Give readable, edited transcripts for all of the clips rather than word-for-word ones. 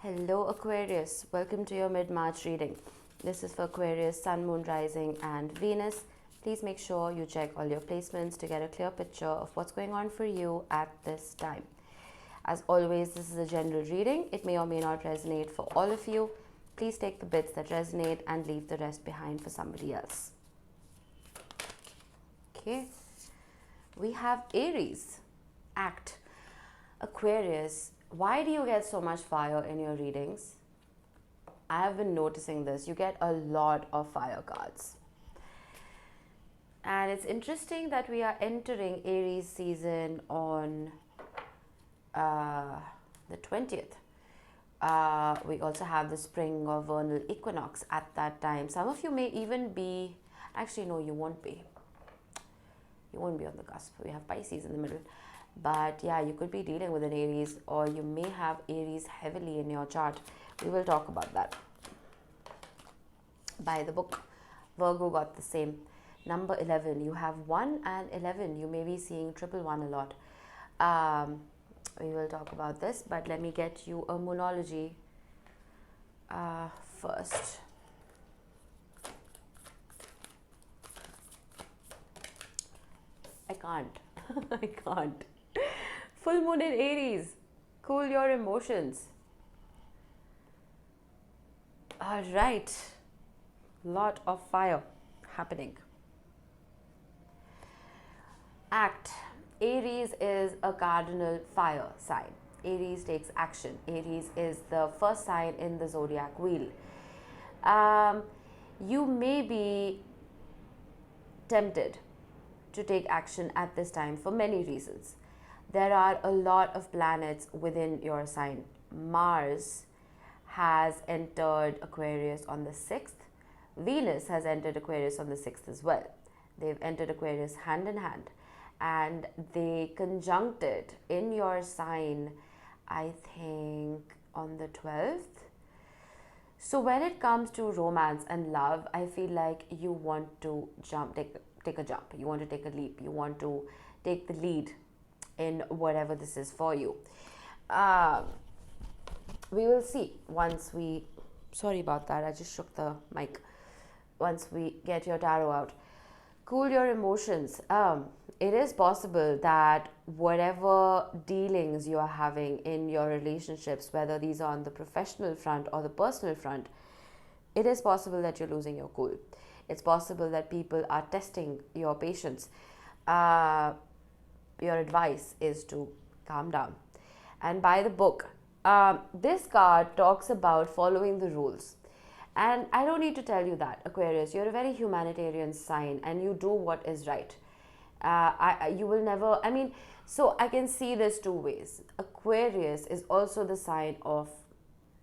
Hello Aquarius, welcome to your mid-March reading. This is for Aquarius, Sun, Moon, Rising and Venus. Please make sure you check all your placements to get a clear picture of what's going on for you at this time. As always, this is a general reading. It may or may not resonate for all of you. Please take the bits that resonate and leave the rest behind for somebody else. Okay, we have Aries, Act. Aquarius, why do you get so much fire in your readings? I have been noticing this. You get a lot of fire cards. And it's interesting that we are entering Aries season on the 20th. We also have the spring or vernal equinox at that time. Some of you may even be, actually no, you won't be. You won't be on the cusp. We have Pisces in the middle. But yeah, you could be dealing with an Aries, or you may have Aries heavily in your chart. We will talk about that. By the book, Virgo got the same. Number 11, you have 1 and 11. You may be seeing 111 a lot. We will talk about this, but let me get you a Moonology first. I can't. I can't. Full moon in Aries. Cool your emotions. All right. Lot of fire happening. Act. Aries is a cardinal fire sign. Aries takes action. Aries is the first sign in the zodiac wheel. You may be tempted to take action at this time for many reasons. There are a lot of planets within your sign. Mars has entered Aquarius on the 6th. Venus has entered Aquarius on the 6th as well. They've entered Aquarius hand in hand, and they conjuncted in your sign, I think, on the 12th. So when it comes to romance and love, I feel like you want to take a jump. You want to take a leap. You want to take the lead in whatever this is for you. We will see once we, sorry about that, I just shook the mic. Once we get your tarot out. Cool your emotions. It is possible that whatever dealings you are having in your relationships, whether these are on the professional front or the personal front, it is possible that you're losing your cool. It's possible that people are testing your patience. Your advice is to calm down. And by the book, this card talks about following the rules. And I don't need to tell you that, Aquarius, you're a very humanitarian sign and you do what is right. You will never, so I can see this two ways. Aquarius is also the sign of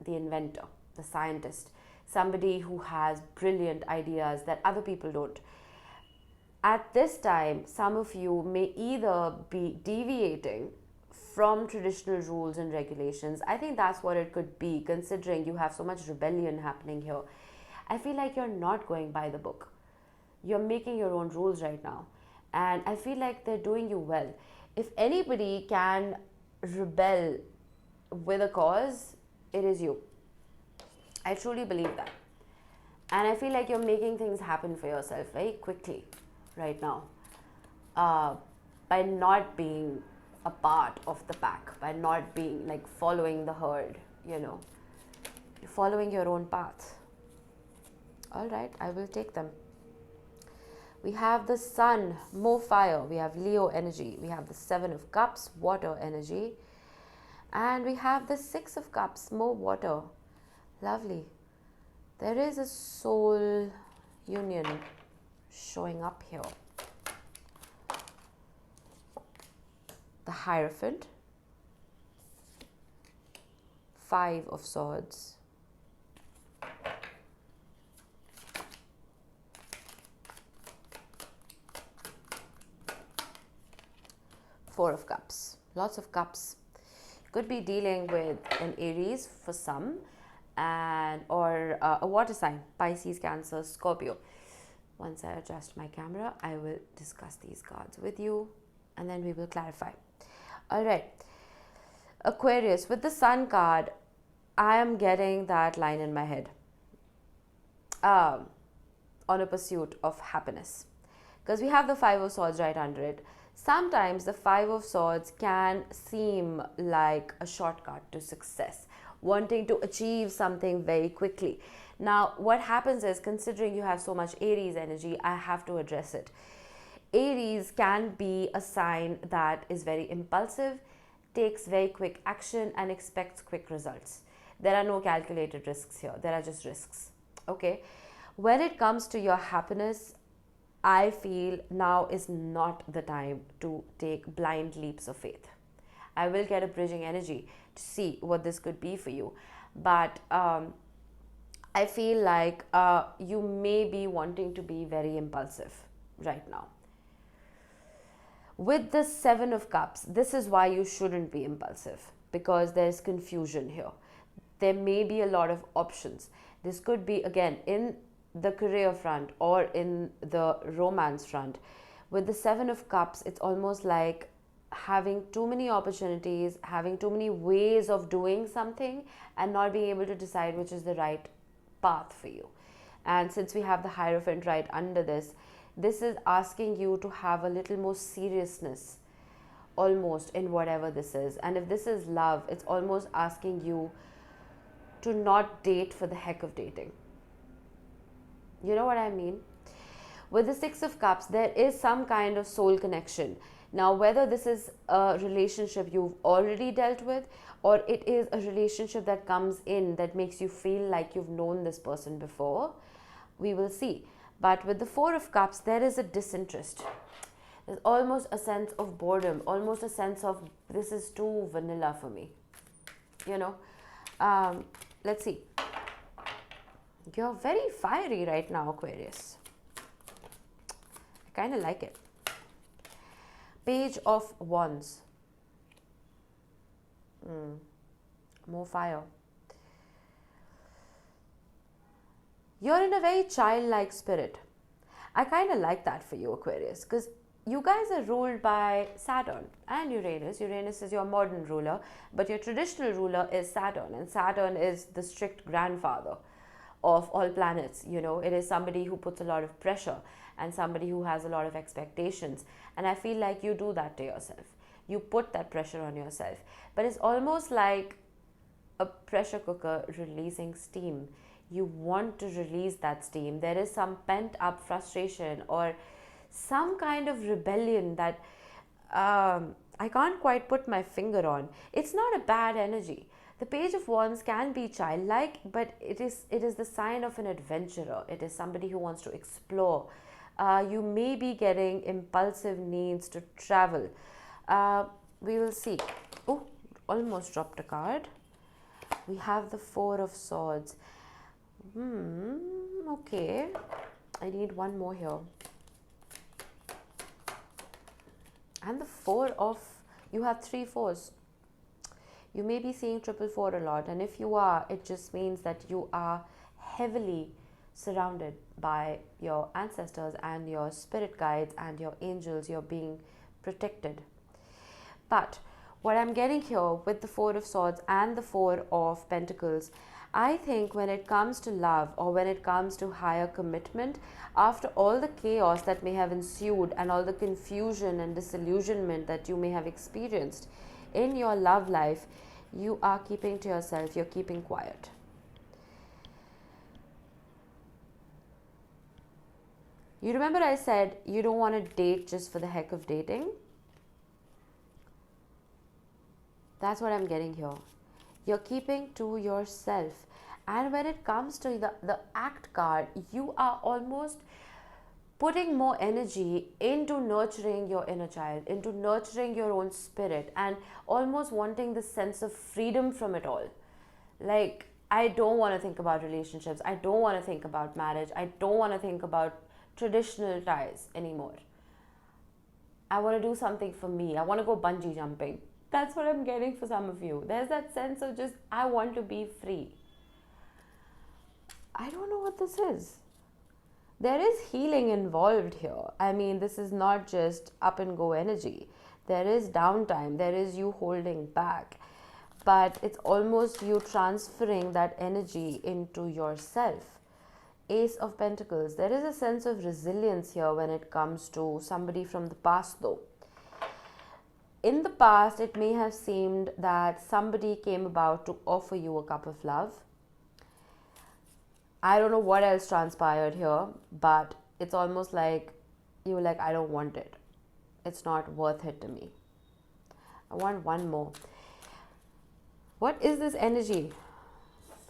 the inventor, the scientist, somebody who has brilliant ideas that other people don't. At this time, some of you may either be deviating from traditional rules and regulations. I think that's what it could be, considering you have so much rebellion happening here. I feel like you're not going by the book. You're making your own rules right now. And I feel like they're doing you well. If anybody can rebel with a cause, it is you. I truly believe that. And I feel like you're making things happen for yourself very quickly right now, by not being a part of the pack, by not being like following the herd, you're following your own path. All right, I will take them. We have the Sun, more fire. We have Leo energy. We have the 7 of Cups, water energy. And we have the 6 of Cups, more water. Lovely. There is a soul union showing up here. The Hierophant, 5 of Swords, Four of Cups, lots of cups. You could be dealing with an Aries for some, or a water sign, Pisces, Cancer, Scorpio. Once I adjust my camera, I will discuss these cards with you and then we will clarify. All right. Aquarius, with the Sun card, I am getting that line in my head. Um, on a pursuit of happiness. Because we have the Five of Swords right under it. Sometimes the Five of Swords can seem like a shortcut to success, wanting to achieve something very quickly. Now, what happens is, considering you have so much Aries energy, I have to address it. Aries can be a sign that is very impulsive, takes very quick action, and expects quick results. There are no calculated risks here, there are just risks. Okay, when it comes to your happiness, I feel now is not the time to take blind leaps of faith. I will get a bridging energy to see what this could be for you, but I feel like you may be wanting to be very impulsive right now. With the Seven of Cups, this is why you shouldn't be impulsive, because there's confusion here. There may be a lot of options. This could be, again, in the career front or in the romance front. With the Seven of Cups, it's almost like having too many opportunities, having too many ways of doing something, and not being able to decide which is the right path for you. And since we have the Hierophant right under this, this is asking you to have a little more seriousness almost in whatever this is. And if this is love, it's almost asking you to not date for the heck of dating. You know what I mean? With the Six of Cups, there is some kind of soul connection. Now, whether this is a relationship you've already dealt with, or it is a relationship that comes in that makes you feel like you've known this person before, we will see. But with the Four of Cups, there is a disinterest. There's almost a sense of boredom, almost a sense of this is too vanilla for me. You know, let's see. You're very fiery right now, Aquarius. I kind of like it. Page of Wands. More fire. You're in a very childlike spirit. I kind of like that for you, Aquarius, because you guys are ruled by Saturn and Uranus. Uranus is your modern ruler, but your traditional ruler is Saturn, and Saturn is the strict grandfather of all planets. You know, it is somebody who puts a lot of pressure and somebody who has a lot of expectations, and I feel like you do that to yourself. You put that pressure on yourself, but it's almost like a pressure cooker releasing steam. You want to release that steam. There is some pent up frustration or some kind of rebellion that I can't quite put my finger on. It's not a bad energy. The Page of Wands can be childlike, but it is the sign of an adventurer. It is somebody who wants to explore. You may be getting impulsive needs to travel. We will see. Oh, almost dropped a card. We have the Four of Swords. Okay. I need one more here. And the Four of... You have 3 fours. You may be seeing 444 a lot. And if you are, it just means that you are heavily surrounded by your ancestors and your spirit guides and your angels. You're being protected. But what I'm getting here with the Four of Swords and the Four of Pentacles, I think when it comes to love or when it comes to higher commitment, after all the chaos that may have ensued and all the confusion and disillusionment that you may have experienced in your love life, you are keeping to yourself, you're keeping quiet. You remember I said you don't want to date just for the heck of dating? That's what I'm getting here. You're keeping to yourself. And when it comes to the Act card, you are almost putting more energy into nurturing your inner child, into nurturing your own spirit, and almost wanting the sense of freedom from it all. Like, I don't want to think about relationships. I don't want to think about marriage. I don't want to think about traditional ties anymore. I want to do something for me. I want to go bungee jumping. That's what I'm getting for some of you. There's that sense of just, I want to be free. I don't know what this is. There is healing involved here. I mean, this is not just up and go energy. There is downtime. There is you holding back. but it's almost you transferring that energy into yourself. Ace of Pentacles. There is a sense of resilience here when it comes to somebody from the past, though. In the past, it may have seemed that somebody came about to offer you a cup of love. I don't know what else transpired here, but it's almost like you were like, I don't want it. It's not worth it to me. I want one more. What is this energy?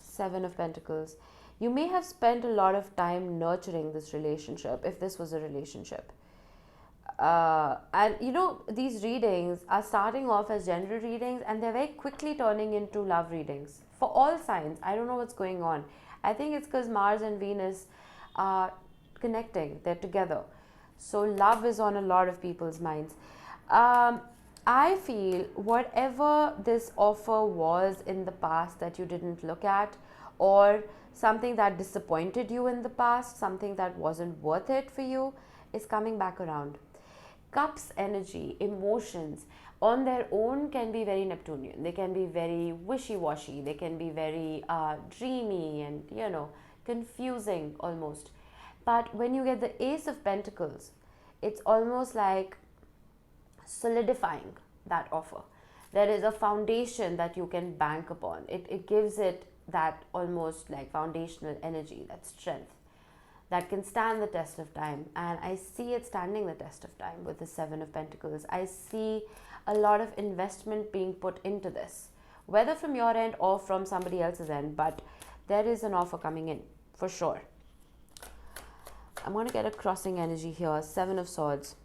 Seven of Pentacles. You may have spent a lot of time nurturing this relationship, if this was a relationship. And you know, these readings are starting off as general readings and they're very quickly turning into love readings for all signs. I don't know what's going on. I think it's because Mars and Venus are connecting, they're together. So love is on a lot of people's minds. I feel whatever this offer was in the past that you didn't look at, or something that disappointed you in the past, something that wasn't worth it for you, is coming back around. Cups energy, emotions on their own can be very Neptunian. They can be very wishy-washy. They can be very dreamy and, you know, confusing almost. But when you get the Ace of Pentacles, it's almost like solidifying that offer. There is a foundation that you can bank upon. It gives it that almost like foundational energy, that strength that can stand the test of time. And I see it standing the test of time with the Seven of Pentacles. I see a lot of investment being put into this, whether from your end or from somebody else's end, but there is an offer coming in for sure. I'm going to get a crossing energy here. Seven of Swords.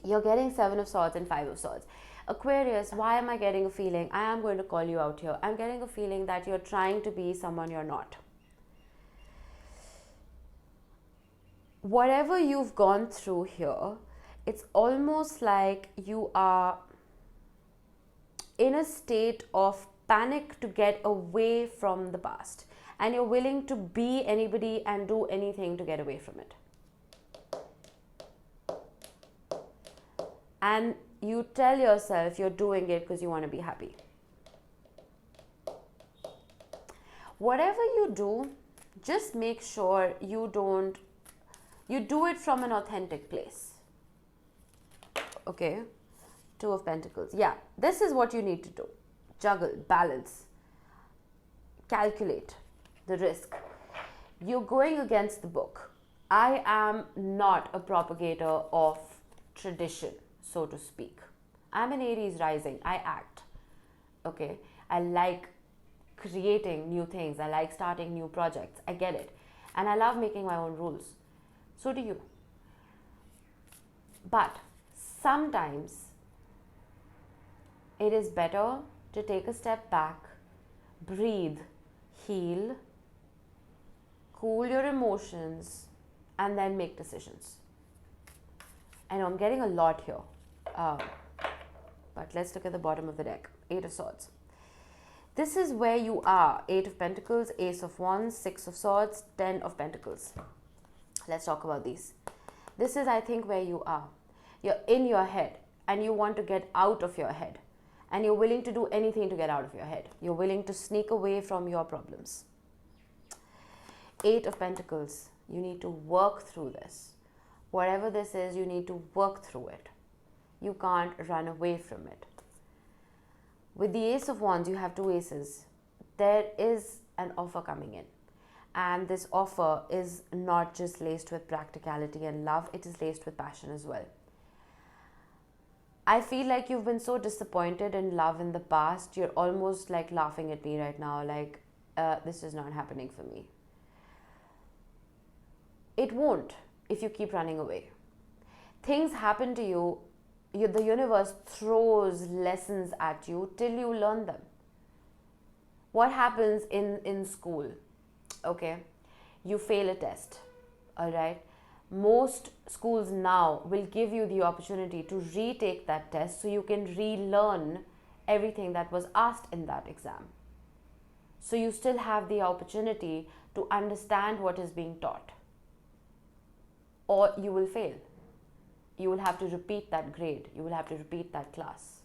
You're getting Seven of Swords and Five of Swords. Aquarius, why am I getting a feeling? I am going to call you out here. I'm getting a feeling that you're trying to be someone you're not. Whatever you've gone through here, it's almost like you are in a state of panic to get away from the past, and you're willing to be anybody and do anything to get away from it. And you tell yourself you're doing it because you want to be happy. Whatever you do, just make sure you do it from an authentic place. Okay, Two of Pentacles. Yeah, this is what you need to do. Juggle, balance, calculate the risk. You're going against the book. I am not a propagator of tradition, so to speak. I'm an Aries rising. I act. Okay, I like creating new things. I like starting new projects. I get it. And I love making my own rules. So do you. But sometimes it is better to take a step back, breathe, heal, cool your emotions, and then make decisions. I know I'm getting a lot here. But let's look at the bottom of the deck. Eight of Swords. This is where you are. Eight of Pentacles, Ace of Wands, Six of Swords, Ten of Pentacles. Let's talk about these. This is, I think, where you are. You're in your head and you want to get out of your head. And you're willing to do anything to get out of your head. You're willing to sneak away from your problems. Eight of Pentacles. You need to work through this. Whatever this is, you need to work through it. You can't run away from it. With the Ace of Wands, you have two aces. There is an offer coming in. And this offer is not just laced with practicality and love, it is laced with passion as well. I feel like you've been so disappointed in love in the past, you're almost like laughing at me right now, like, this is not happening for me. It won't if you keep running away. Things happen to you, the universe throws lessons at you till you learn them. What happens in school? Okay, you fail a test, all right? Most schools now will give you the opportunity to retake that test so you can relearn everything that was asked in that exam. So you still have the opportunity to understand what is being taught. Or you will fail. You will have to repeat that grade. You will have to repeat that class.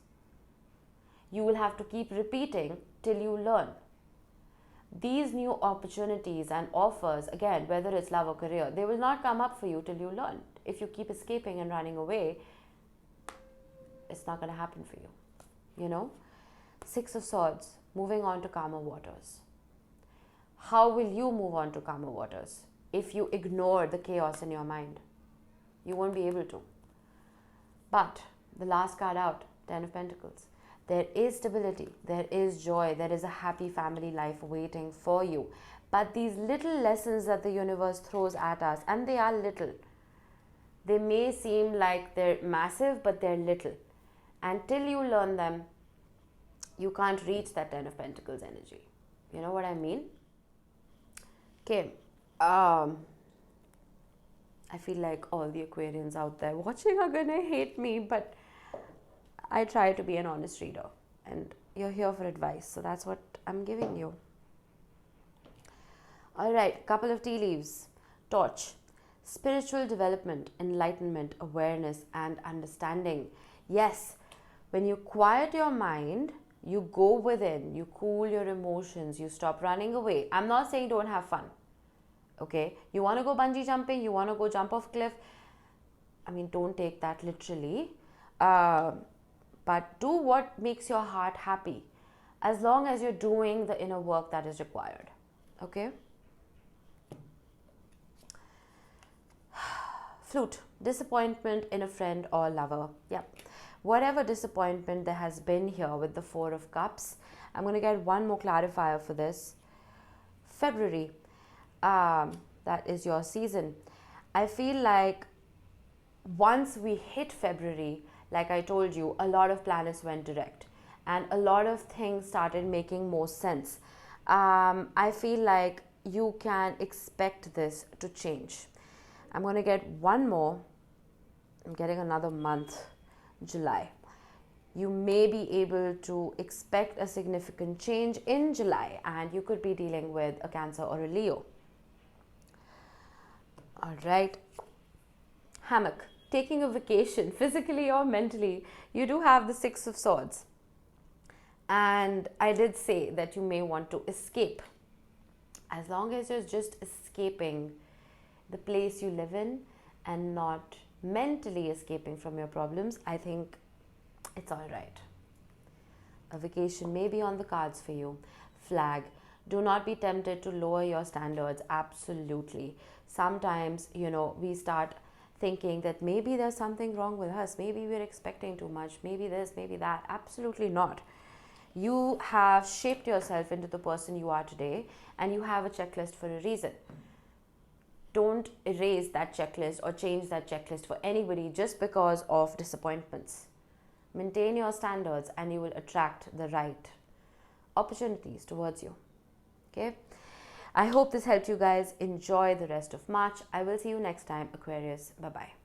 you will have to keep repeating till you learn. These new opportunities and offers, again, whether it's love or career, they will not come up for you till you learn. If you keep escaping and running away, it's not going to happen for you. You know? Six of Swords, moving on to calmer waters. How will you move on to calmer waters if you ignore the chaos in your mind? You won't be able to. But the last card out, Ten of Pentacles. There is stability, there is joy, there is a happy family life waiting for you. But these little lessons that the universe throws at us, and they are little, they may seem like they're massive, but they're little. Until you learn them, you can't reach that Ten of Pentacles energy. You know what I mean? Okay. I feel like all the Aquarians out there watching are gonna hate me, but I try to be an honest reader, and you're here for advice, so that's what I'm giving you. All right, couple of tea leaves. Torch. Spiritual development, enlightenment, awareness, and understanding. Yes, when you quiet your mind, you go within, you cool your emotions, you stop running away. I'm not saying don't have fun. Okay, you want to go bungee jumping, you want to go jump off cliff. I mean, don't take that literally. But do what makes your heart happy, as long as you're doing the inner work that is required. Okay? Flute. Disappointment in a friend or lover. Yep. Whatever disappointment there has been here with the Four of Cups, I'm going to get one more clarifier for this. February. That is your season. I feel like once we hit February, like I told you, a lot of planets went direct and a lot of things started making more sense. I feel like you can expect this to change. I'm going to get one more. I'm getting another month, July. You may be able to expect a significant change in July, and you could be dealing with a Cancer or a Leo. All right. Hammock. Taking a vacation, physically or mentally. You do have the Six of Swords. And I did say that you may want to escape. As long as you're just escaping the place you live in and not mentally escaping from your problems, I think it's all right. A vacation may be on the cards for you. Flag. Do not be tempted to lower your standards. Absolutely. Sometimes, we start thinking that maybe there's something wrong with us. Maybe we're expecting too much. Maybe this, maybe that. Absolutely not. You have shaped yourself into the person you are today, and you have a checklist for a reason. Don't erase that checklist or change that checklist for anybody just because of disappointments. Maintain your standards and you will attract the right opportunities towards you. Okay? I hope this helped you guys. Enjoy the rest of March. I will see you next time, Aquarius. Bye-bye.